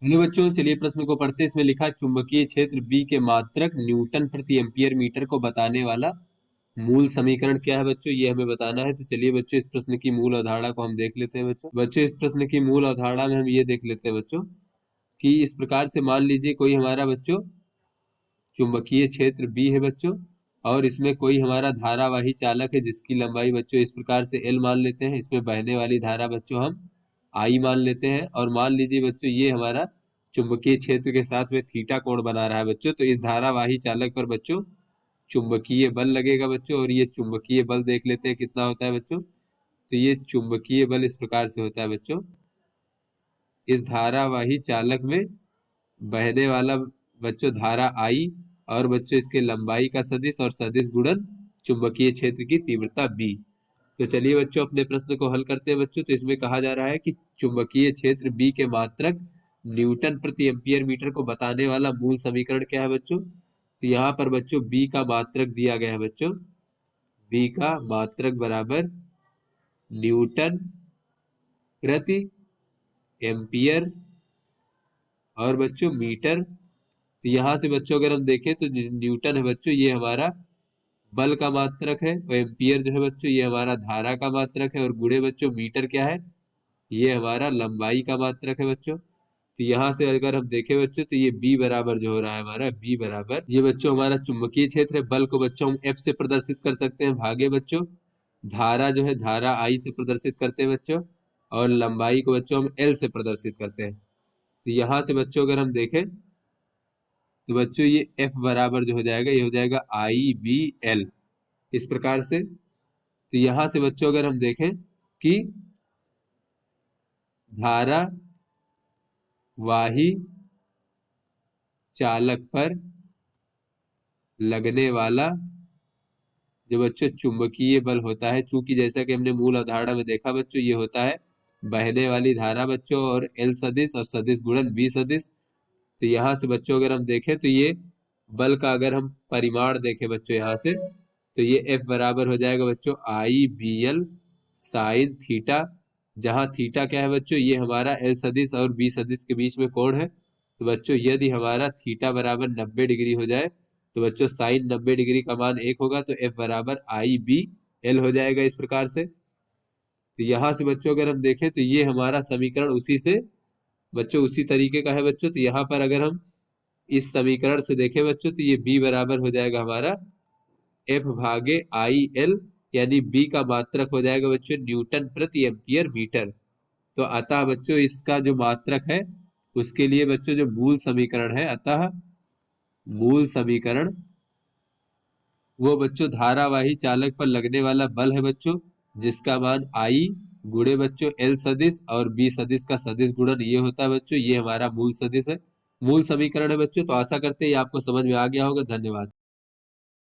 Hello बच्चों, चलिए प्रश्न को पढ़ते हैं। इसमें लिखा चुंबकीय क्षेत्र बी के मात्रक न्यूटन प्रति एम्पियर मीटर को बताने वाला मूल समीकरण क्या है बच्चों, ये हमें बताना है। तो चलिए बच्चों, इस प्रश्न की मूल अवधारणा को हम देख लेते हैं। बच्चों इस प्रश्न की मूल अवधारणा में हम ये देख लेते हैं बच्चों कि इस प्रकार से मान लीजिए कोई हमारा बच्चों चुंबकीय क्षेत्र बी है बच्चों, और इसमें कोई हमारा धारावाही चालक है जिसकी लंबाई बच्चों इस प्रकार से एल मान लेते हैं। इसमें बहने वाली धारा बच्चों हम आई मान लेते हैं। और मान लीजिए बच्चों ये हमारा चुंबकीय क्षेत्र के साथ में थीटा कोण बना रहा है बच्चों। तो इस धारावाही चालक पर बच्चों चुंबकीय बल लगेगा बच्चों, और ये चुंबकीय बल देख लेते हैं कितना होता है बच्चों। तो ये चुंबकीय बल इस प्रकार से होता है बच्चों, इस धारावाही चालक में बहने वाला बच्चों धारा आई, और बच्चों इसके लंबाई का सदिश और सदिश गुणन चुंबकीय क्षेत्र की तीव्रता बी। तो चलिए बच्चों अपने प्रश्न को हल करते हैं बच्चों। तो इसमें कहा जा रहा है कि चुंबकीय क्षेत्र बी के मात्रक न्यूटन प्रति एम्पियर मीटर को बताने वाला मूल समीकरण क्या है बच्चों। तो यहाँ पर बच्चों बी का मात्रक दिया गया है बच्चों, बी का मात्रक बराबर न्यूटन प्रति एम्पियर और बच्चों मीटर। तो यहाँ से बच्चों अगर हम देखें तो न्यूटन है बच्चों, ये हमारा बल का मात्रक है, और एम्पियर जो है बच्चों ये हमारा धारा का मात्रक है, और गुणे बच्चों मीटर क्या है, ये हमारा लंबाई का मात्रक है बच्चों। तो यहाँ से अगर हम देखें बच्चों तो ये बी बराबर जो हो रहा है हमारा, बी बराबर ये बच्चों हमारा चुंबकीय क्षेत्र है। बल को बच्चों हम एफ से प्रदर्शित कर सकते हैं भागे बच्चों धारा जो है धारा आई से प्रदर्शित करते हैं बच्चों, और लंबाई को बच्चों हम एल से प्रदर्शित करते हैं। तो यहाँ से बच्चों अगर हम देखें तो बच्चों ये एफ बराबर जो हो जाएगा, ये हो जाएगा आई बी एल इस प्रकार से। तो यहाँ से बच्चों अगर हम देखें कि धारा वाही चालक पर लगने वाला जो बच्चों चुंबकीय बल होता है, चूंकि जैसा कि हमने मूल अवधारणा में देखा बच्चों, ये होता है बहने वाली धारा बच्चों और एल सदिश और सदिश गुणन बी सदिश। तो यहाँ से बच्चों अगर हम देखें तो ये बल का अगर हम परिमाण देखें बच्चों यहाँ से, तो ये एफ बराबर हो जाएगा बच्चों आई बी एल साइन थीटा, जहाँ थीटा क्या है बच्चों, ये हमारा एल सदिश और बी सदिश के बीच में कोण है। तो बच्चों यदि हमारा थीटा बराबर 90 डिग्री हो जाए तो बच्चों साइन 90 डिग्री का मान 1 होगा, तो एफ बराबर आई बी एल हो जाएगा इस प्रकार से। तो यहाँ से बच्चों अगर हम देखें तो ये हमारा समीकरण उसी से बच्चों उसी तरीके का है बच्चों। तो यहाँ पर अगर हम इस समीकरण से देखें बच्चों तो ये b बराबर हो जाएगा हमारा f भागे आई एल, यानी b का मात्रक हो जाएगा बच्चों न्यूटन प्रति एम्पियर मीटर। तो अतः बच्चों इसका जो मात्रक है उसके लिए बच्चों जो मूल समीकरण है, अतः मूल समीकरण वो बच्चों धारावाही चालक पर लगने वाला बल है बच्चों, जिसका मान आई गुणे बच्चों एल सदिश और बी सदिश का सदिश गुणन ये होता है बच्चों, ये हमारा मूल सदिश है, मूल समीकरण है बच्चों। तो आशा करते हैं ये आपको समझ में आ गया होगा। धन्यवाद।